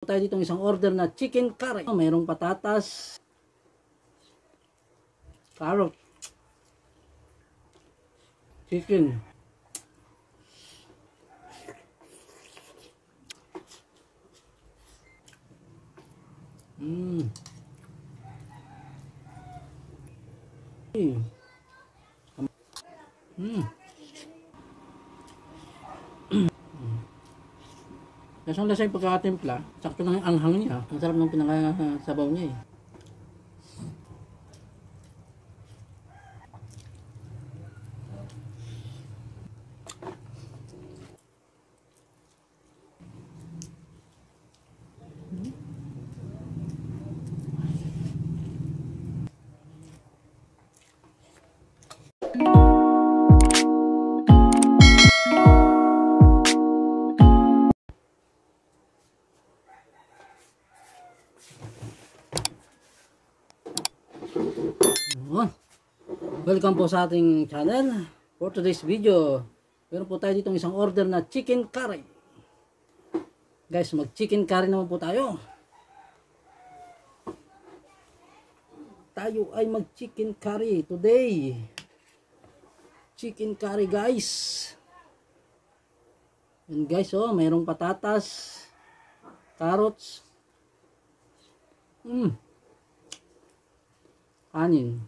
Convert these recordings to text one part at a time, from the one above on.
Tayo ditong isang order na chicken curry. Mayroong patatas, carrot, chicken. Lasang lasa yung pagkakatimpla. Sakto lang yung anghang niya. Ang sarap ng pinakasabaw niya eh. Welcome po sa ating channel. For today's video, meron po tayo ditong isang order na chicken curry. Guys, mag chicken curry naman po tayo. Tayo ay mag chicken curry today. Chicken curry guys. And guys, oh, mayroong patatas, carrots, kanin,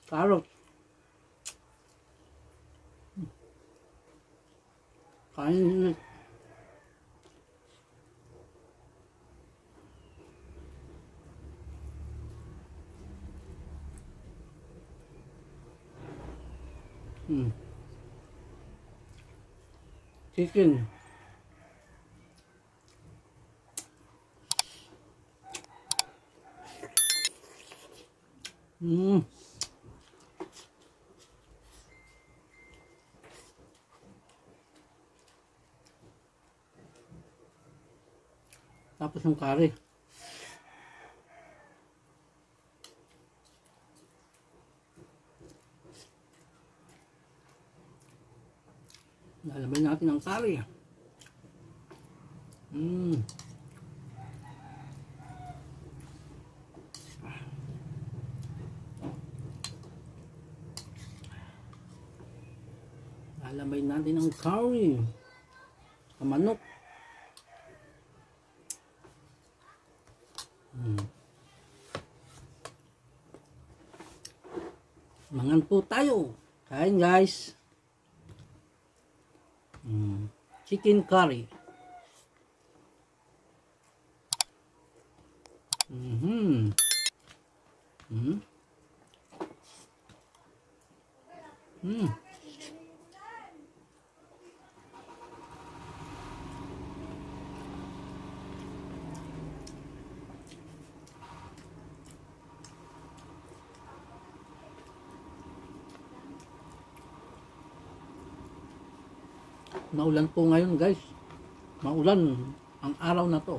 carrot, kanin, chicken, tapos yung curry. Lalabay natin ang curry. Lalabay natin ang curry. Ang manok. Mangan po tayo. Kain guys. Chicken curry. Maulan po ngayon guys. Maulan ang araw na to.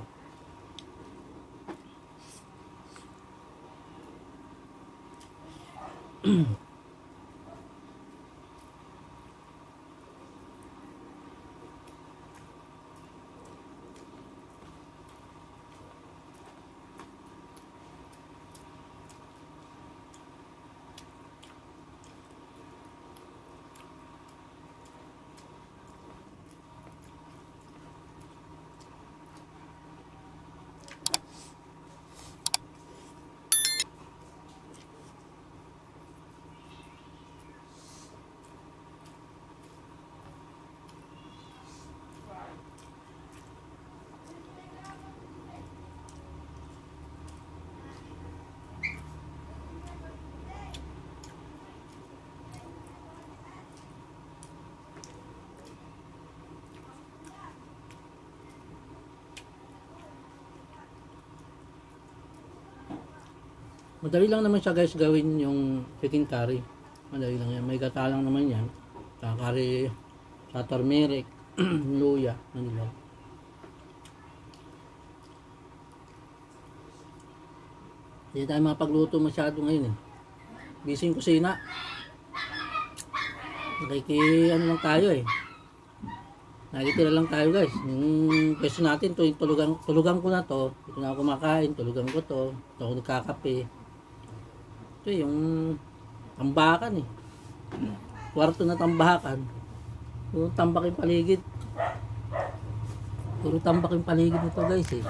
Madali lang naman siya guys gawin yung chicken curry. Madali lang yan. May gata lang naman yan. Sa curry, sa turmeric, luya, nanilaw. Hindi tayo mapagluto masyado ngayon eh. Busy yung kusina. Ano lang tayo eh. Nakikitira lang tayo guys. Yung pwesto natin, to, yung tulugan ko na to. Ito na ako kumakain, tulugan ko to. Ito ako nagkakape. Ito yung tambakan eh. Kwarto na tambakan. Puro tambak yung paligid. Puro tambak yung paligid nito guys eh.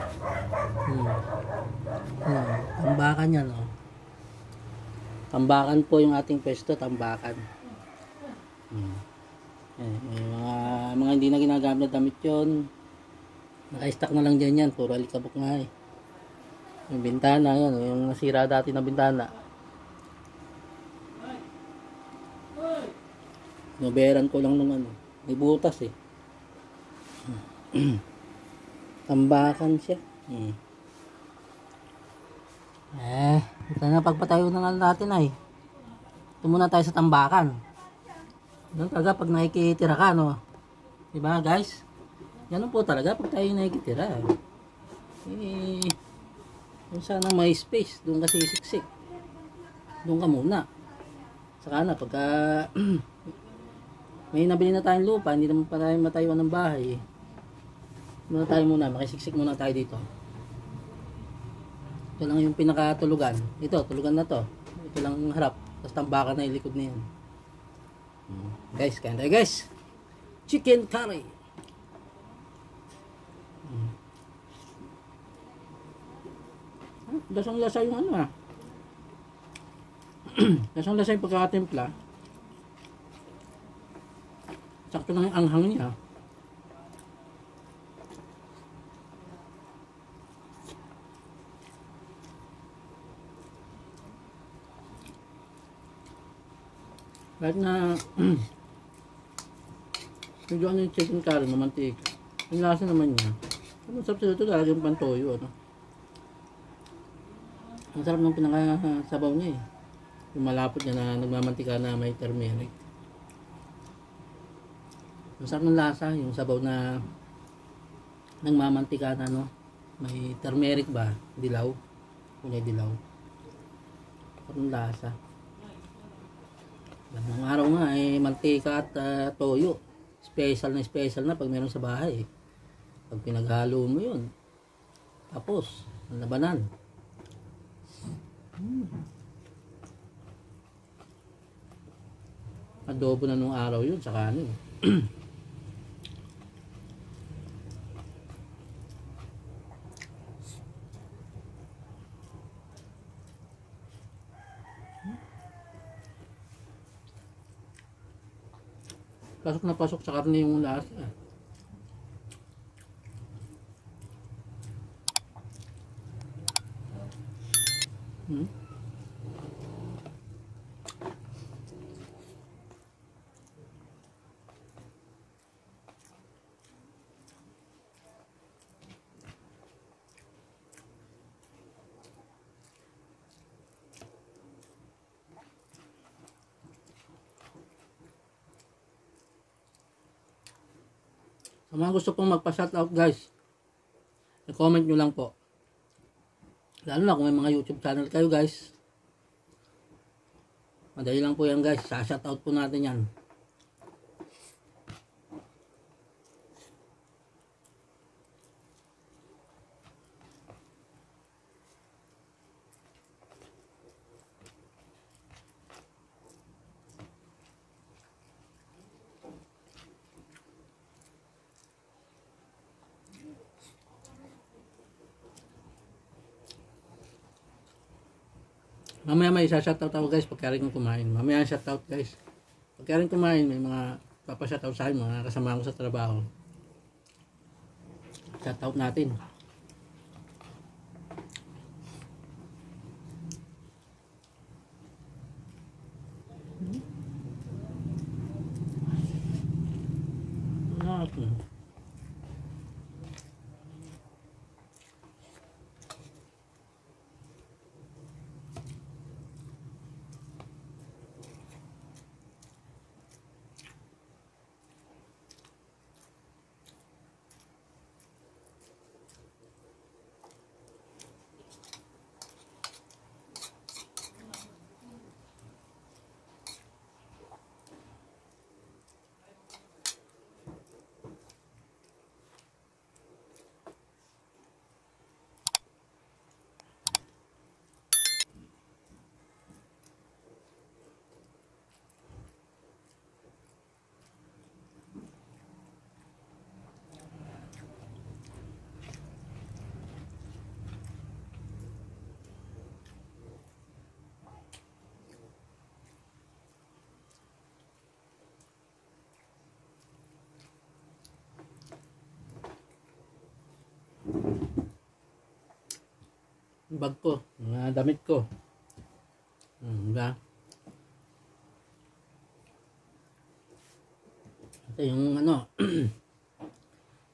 Tambakan yan oh. Tambakan po yung ating pwesto, tambakan. Mga hindi na ginagamit na damit yun. Naka-stack na lang dyan yan. Puro alikabok nga eh. Yung bintana yun. Yung nasira dati na bintana. Noberan ko lang nung ano. May butas eh. Tambakan siya. Ito na pagpatayo na nga natin ay. Ito muna tayo sa tambakan. Ganun talaga pag nakikitira ka, no? Diba guys? Ganun po talaga pag tayo nakikitira. Kung sana may space, doon kasi siksik. Doon ka muna. Saka na, pagka may nabili na tayong lupa, hindi naman pa tayo matayuan ng bahay. Muna tayo muna, makisiksik muna tayo dito. Ito lang yung pinakatulugan. Ito, tulugan na to. Ito lang yung harap. Tapos tambakan na yung likod na yan. Guys, kain tayo guys. Chicken curry. Lasang-lasa yung ano ah. Lasang-lasa yung pagkakatimpla. Sakto lang yung anghang niya. Kahit na medyo ano yung chicken curry, mamantika. Yung lasa naman niya. Ang sarap sila ito talaga yung pantoyo. Ano? Ang sarap ng pinakasabaw niya eh. Yung malapot niya na nagmamantika na may turmeric. Ang sarap ng lasa, yung sabaw na nagmamantika na no. May turmeric ba? Dilaw. Kulay dilaw. Sarap ng lasa. Ang araw nga ay mantika at toyo. Special na pag meron sa bahay. Pag pinaghalo mo yun, tapos, ang labanan. Adobo na nung araw yun sa kanin. Pasok na pasok sa karne yung lasa. Sa mga gusto pong magpa-shoutout guys, i-comment nyo lang po. Lalo na kung may mga YouTube channel kayo guys. Madali lang po yan guys, sa-shoutout po natin yan. Mamaya may isa-shoutout ako guys pagka rin kumain. Mamaya shoutout guys. Pagka rin kumain, may mga papashoutout sa akin, mga kasama ko sa trabaho. Shoutout natin. bag ko, mga damit ko. Diba? Ito yung ano,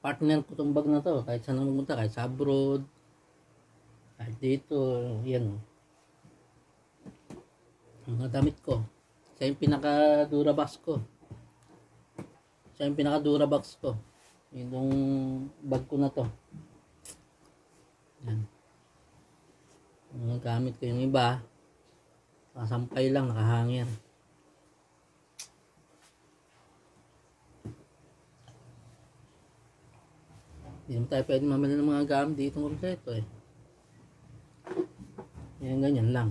partner ko tong bag na to, kahit saan ako pumunta, kahit sa abroad, kahit dito, yan. Mga damit ko. Siya yung pinaka-durabox ko. Siya yung pinaka-durabox ko. Yung bag ko na to. Yan. Mga gamit ko yung iba. Nakasampay lang, nakahangir. Hindi naman tayo pwede mamali ng mga gamit dito kompleto eh. Yan, ganyan lang.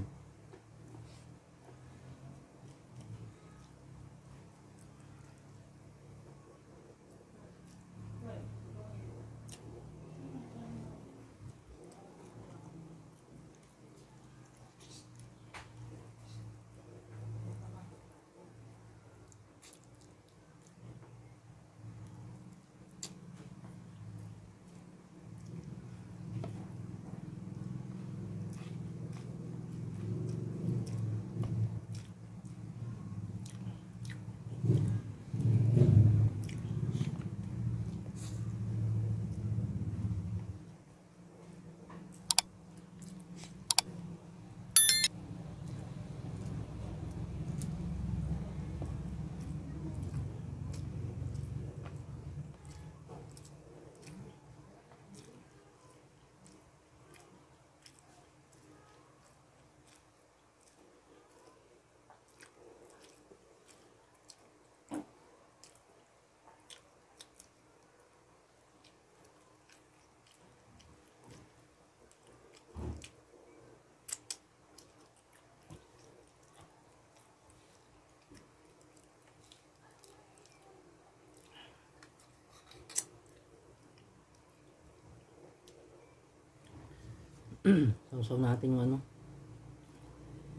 Sausaw natin yung ano,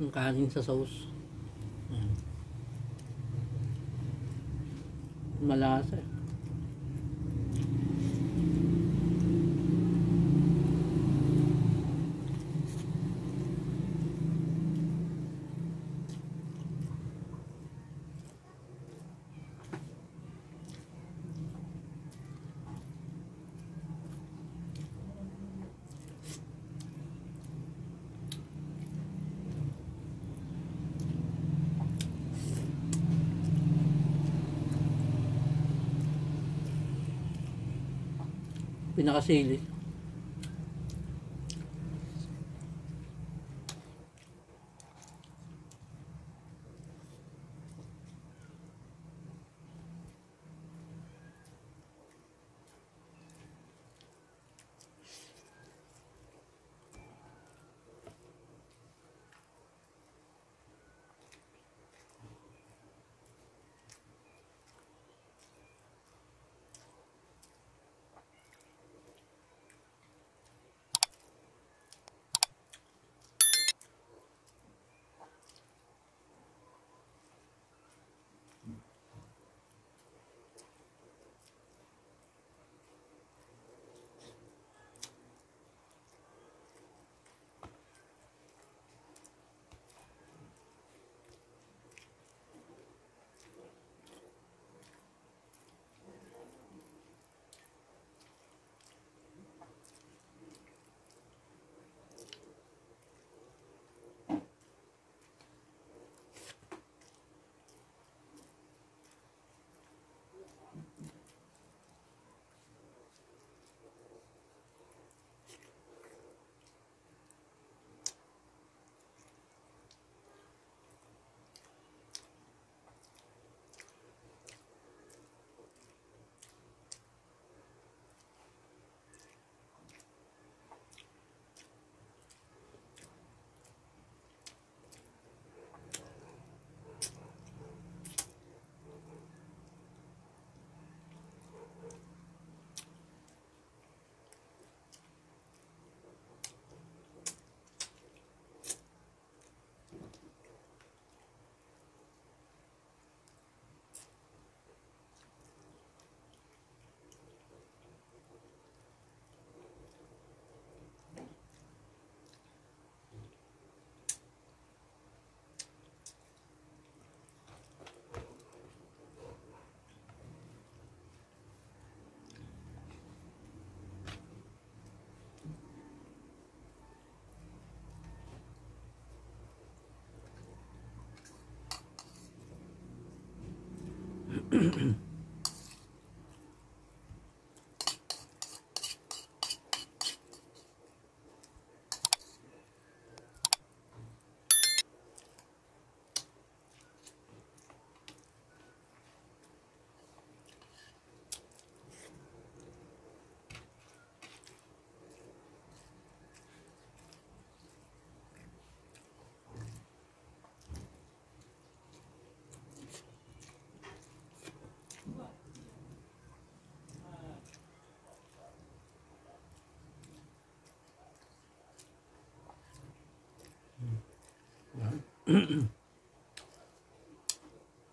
yung kanin sa sauce. Ayan. Malasa eh. Pinakasili.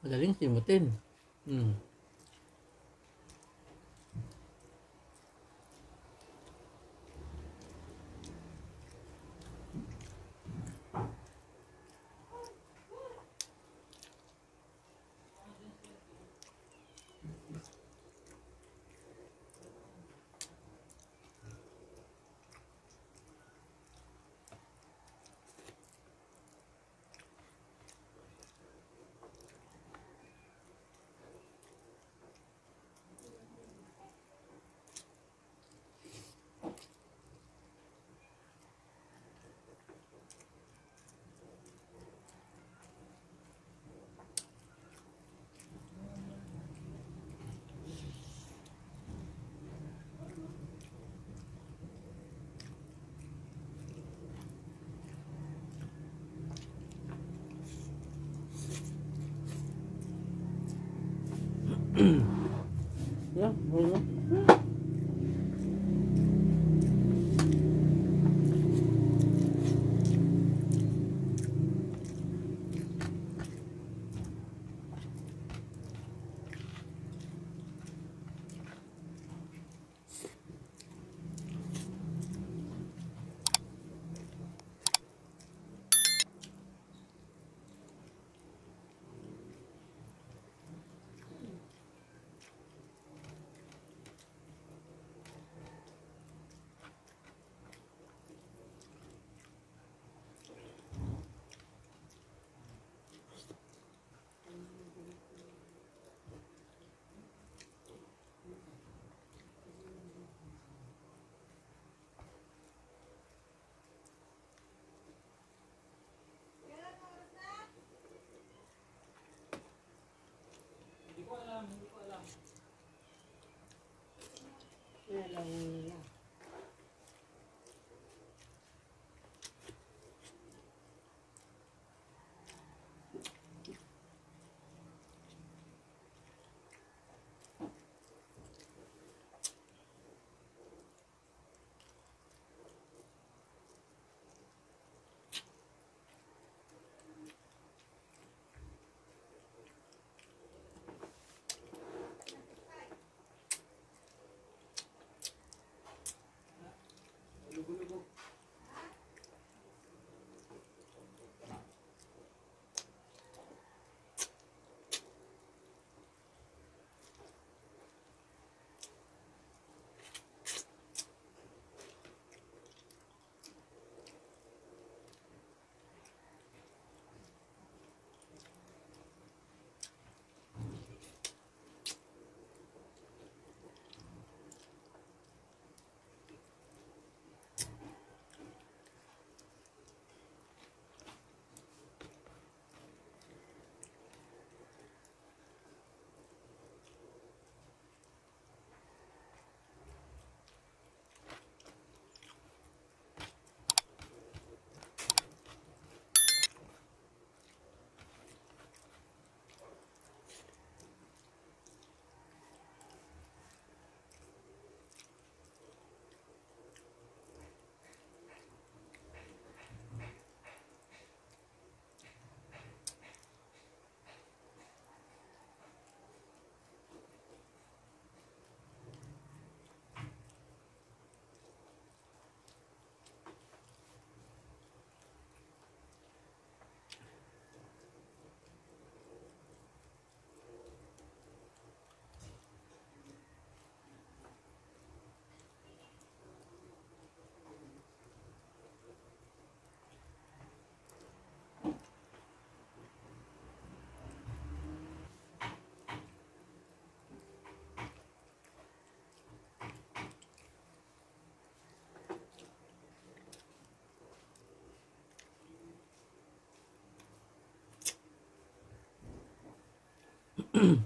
Madaling simutin. Yeah, well,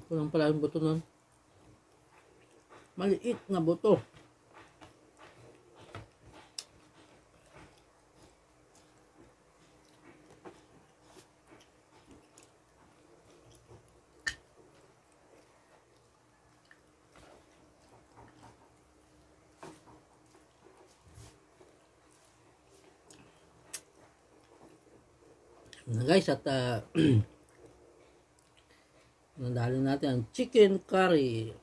Kulang pala yung buto nun. Maliit na buto. Na guys, at nadali natin ang chicken curry.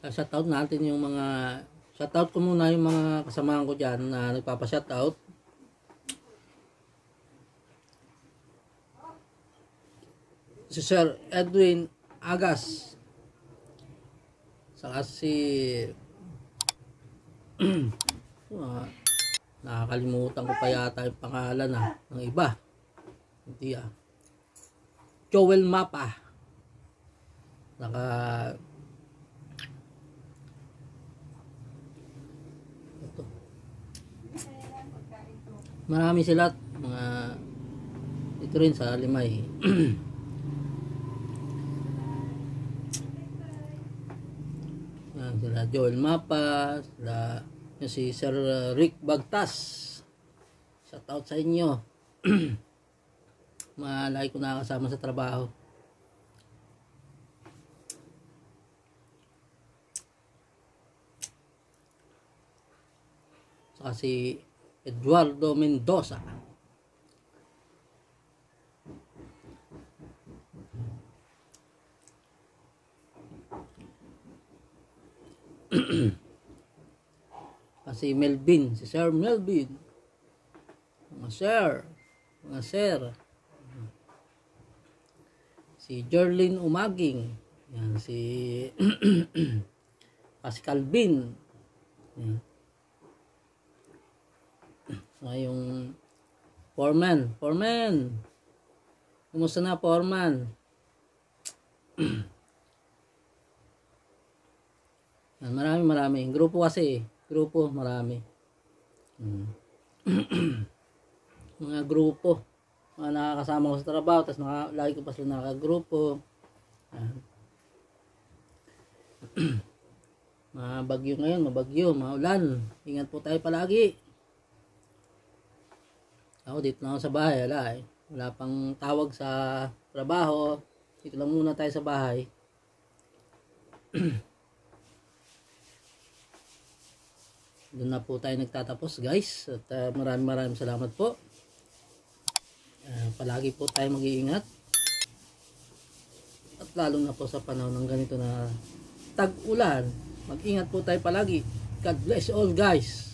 Shoutout natin yung mga, shoutout ko muna yung mga kasamahan ko dyan na nagpapa-shoutout. Si Sir Edwin Agas, saka si nakakalimutan ko pa yata yung pangalan ng iba. Hindi Joel Mapa. Saka marami sila, mga ito rin sa Limay. Yan sila Joel Mapa, sila si Sir Rick Bagtas. Shout out sa inyo. Malaki ko nakakasama sa trabaho. Saka si Eduardo Mendoza. Kasi Melvin, si Sir Melvin. Mga sir. Si Jerlyn Umaging. Yan, si Pascal Bin. Yan. Yung Foreman. Kumusta na, Foreman? Marami. Grupo kasi. Marami. Mga grupo. Mga nakakasama ko sa trabaho. Tapos lagi ko pa sila nakagrupo. Mga bagyo ngayon. Maulan. Ingat po tayo palagi. Ako dito na ako sa bahay. Wala pang tawag sa trabaho. Dito lang muna tayo sa bahay. Doon na po tayo nagtatapos guys. At maraming salamat po. Palagi po tayo mag-iingat. At lalo na po sa panahon ng ganito na tag-ulan. Mag-ingat po tayo palagi. God bless all guys.